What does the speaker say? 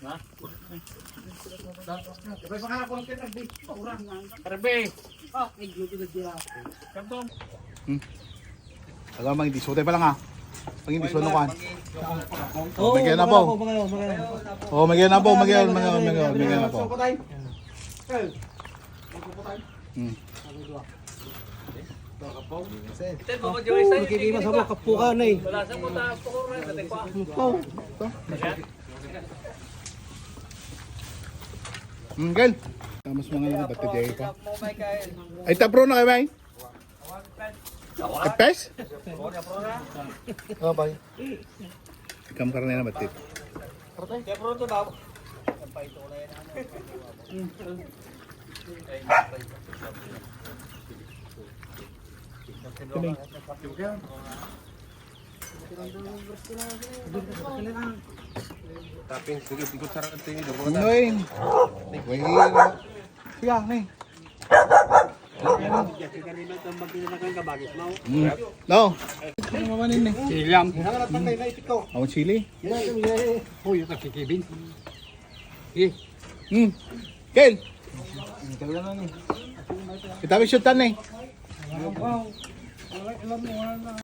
Ha? Karbe. Alam hindi sute pa lang ha. Pag hindi suno kan. Oh, magyan na po. Oh, magyan na po, magyan na po. Ito mo Joyce tayo. Hindi mas ako kapukan eh. Wala sa mo ta pukor na dati pa. Gan. Tamos mga lang ba't tayo pa. Ay tapro na kayo ba? Epes? Oh, bye. Ikam karena na batit. Kaya pronto daw. Tapin, sige, ikut sarang ito ini dong. Noy. Wait. Siya, nih. No. Ano mamanin nih? Silyam. Ako chili. Oh, yung kakikibin. Eh. Kel. Kita shoot tan nih.